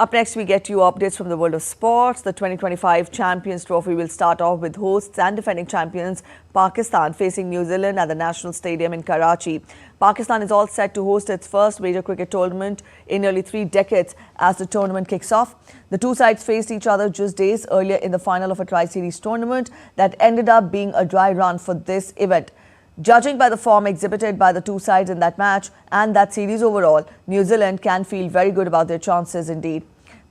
Up next, we get you updates from the world of sports. The 2025 Champions Trophy will start off with hosts and defending champions Pakistan facing New Zealand at the National Stadium in Karachi. Pakistan is all set to host its first major cricket tournament in nearly 3 decades as the tournament kicks off. The two sides faced each other just days earlier in the final of a tri-series tournament that ended up being a dry run for this event. Judging by the form exhibited by the two sides in that match and that series overall, New Zealand can feel very good about their chances indeed.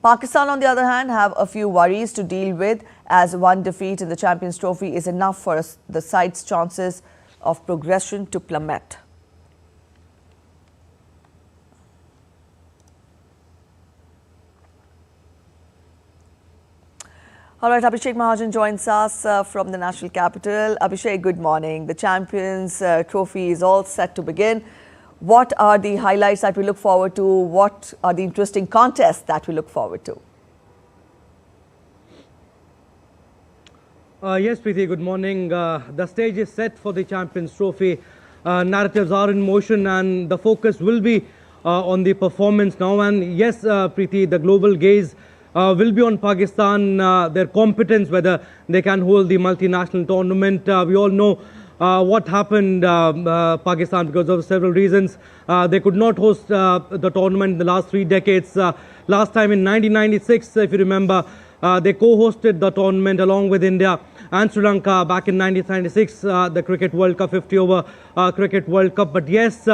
Pakistan, on the other hand, have a few worries to deal with, as one defeat in the Champions Trophy is enough for the side's chances of progression to plummet. All right, Abhishek Mahajan joins us from the national capital. Abhishek, good morning. The Champions Trophy is all set to begin. What are the highlights that we look forward to? What are the interesting contests that we look forward to? Yes, Preeti, good morning. The stage is set for the Champions Trophy. Narratives are in motion and the focus will be on the performance now. And yes, Preeti, the global gaze will be on Pakistan, their competence, whether they can hold the multinational tournament. We all know what happened Pakistan because of several reasons. They could not host the tournament in the last 3 decades. Last time in 1996, if you remember, they co-hosted the tournament along with India and Sri Lanka back in 1996, the Cricket World Cup, 50-over Cricket World Cup. But yes,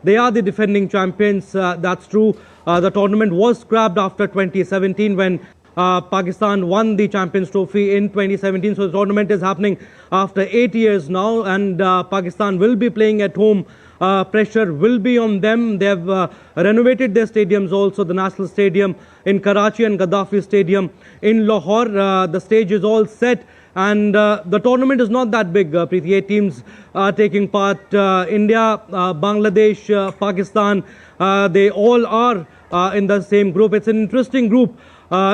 they are the defending champions. That's true. The tournament was scrapped after 2017 when Pakistan won the Champions Trophy in 2017. So the tournament is happening after 8 years now, and Pakistan will be playing at home. Pressure will be on them. They have renovated their stadiums also, the National Stadium in Karachi and Gaddafi Stadium in Lahore. The stage is all set. And the tournament is not that big, Preeti. 8 teams are taking part. India, Bangladesh, Pakistan, they all are in the same group. It's an interesting group.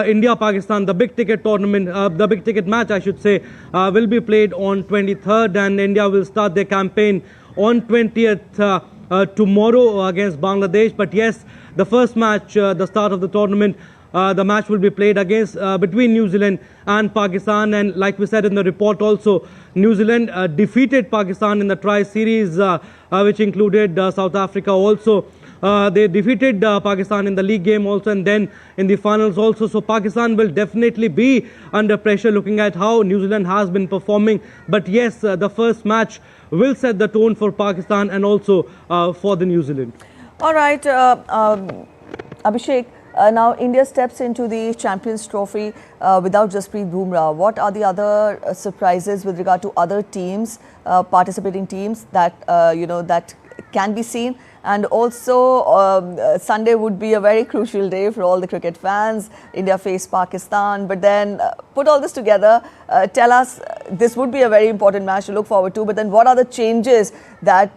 India, Pakistan, the big ticket tournament, the big ticket match, I should say, will be played on 23rd, and India will start their campaign on 20th tomorrow against Bangladesh. But yes, the first match, the start of the tournament, the match will be played against between New Zealand and Pakistan. And like we said in the report also, New Zealand defeated Pakistan in the tri-series, which included South Africa also. They defeated Pakistan in the league game also, and then in the finals also. So Pakistan will definitely be under pressure looking at how New Zealand has been performing. But yes, the first match will set the tone for Pakistan and also for the New Zealand. All right, Abhishek. Now, India steps into the Champions Trophy without Jasprit Bumrah. What are the other surprises with regard to other teams, participating teams that that can be seen? And also, Sunday would be a very crucial day for all the cricket fans. India face Pakistan. But then, put all this together, tell us, this would be a very important match to look forward to. But then, what are the changes that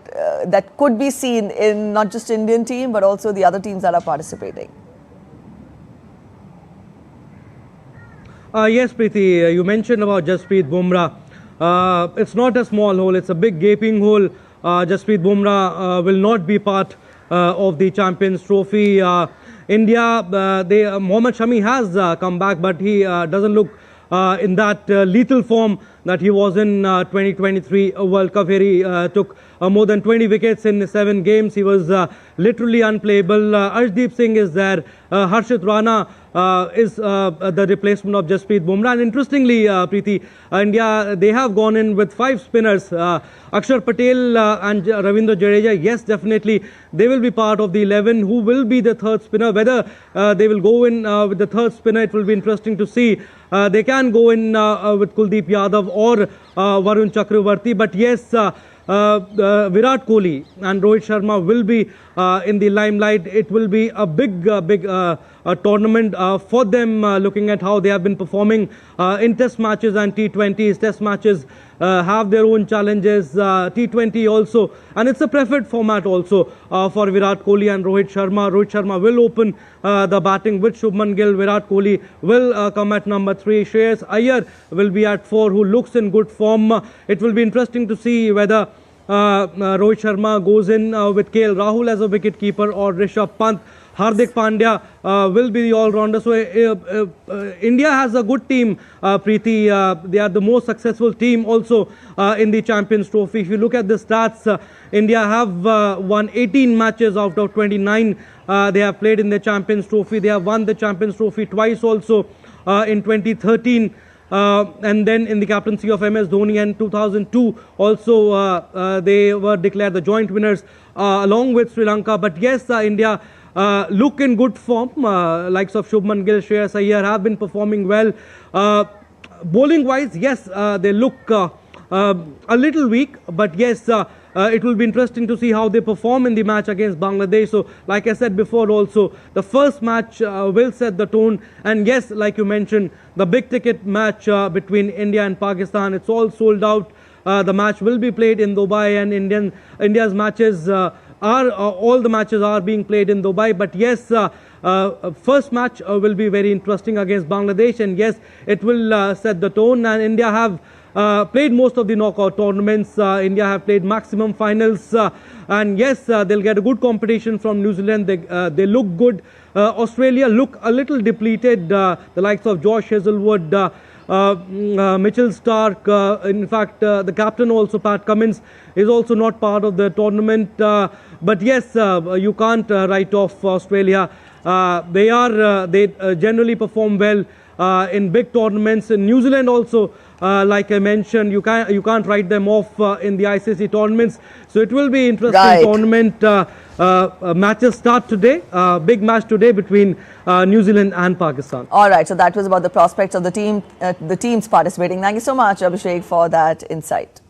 that could be seen in not just Indian team, but also the other teams that are participating? Yes, Preeti, you mentioned about Jasprit Bumrah. It's not a small hole, it's a big gaping hole. Jasprit Bumrah will not be part of the Champions Trophy. India, Mohammad Shami has come back, but he doesn't look in that lethal form that he was in 2023 World Cup, where he took more than 20 wickets in 7 games. He was literally unplayable. Arshdeep Singh is there. Harshit Rana is the replacement of Jasprit Bumrah. And interestingly, Preeti, India, they have gone in with 5 spinners. Akshar Patel and Ravindra Jadeja, yes, definitely, they will be part of the 11. Who will be the 3rd spinner? Whether they will go in with the 3rd spinner, it will be interesting to see. They can go in with Kuldeep Yadav or Varun Chakravarti. But yes, Virat Kohli and Rohit Sharma will be in the limelight. It will be a big tournament for them, looking at how they have been performing in test matches and T20s. Test matches have their own challenges, T20 also, and it's a preferred format also for Virat Kohli and Rohit Sharma. Rohit Sharma will open the batting with Shubman Gill. Virat Kohli will come at number 3. Shreyas Iyer will be at 4, who looks in good form. It will be interesting to see whether Rohit Sharma goes in with KL Rahul as a wicketkeeper or Rishabh Pant. Hardik Pandya will be the all-rounder. So India has a good team, Preeti. They are the most successful team also in the Champions Trophy. If you look at the stats, India have won 18 matches out of 29 they have played in the Champions Trophy. They have won the Champions Trophy twice also in 2013. And then in the captaincy of MS Dhoni, and 2002 also they were declared the joint winners along with Sri Lanka. But yes, India look in good form. Likes of Shubman Gill, Shreyas Iyer have been performing well. Bowling wise, yes, they look a little weak, but yes, it will be interesting to see how they perform in the match against Bangladesh. So like I said before also, the first match will set the tone. And yes, like you mentioned, the big ticket match between India and Pakistan, it's all sold out. The match will be played in Dubai, and India's matches all the matches are being played in Dubai. But yes, first match will be very interesting against Bangladesh, and yes, it will set the tone. And India have played most of the knockout tournaments. India have played maximum finals, and yes, they'll get a good competition from New Zealand. They look good. Australia look a little depleted. The likes of Josh Hazlewood, Mitchell Stark, in fact, the captain also, Pat Cummins, is also not part of the tournament. But yes, you can't write off Australia. They generally perform well in big tournaments. In New Zealand also, like I mentioned, you can't write them off in the ICC tournaments. So it will be interesting tournament. Matches start today. Big match today between New Zealand and Pakistan. All right. So that was about the prospects of the teams participating. Thank you so much, Abhishek, for that insight.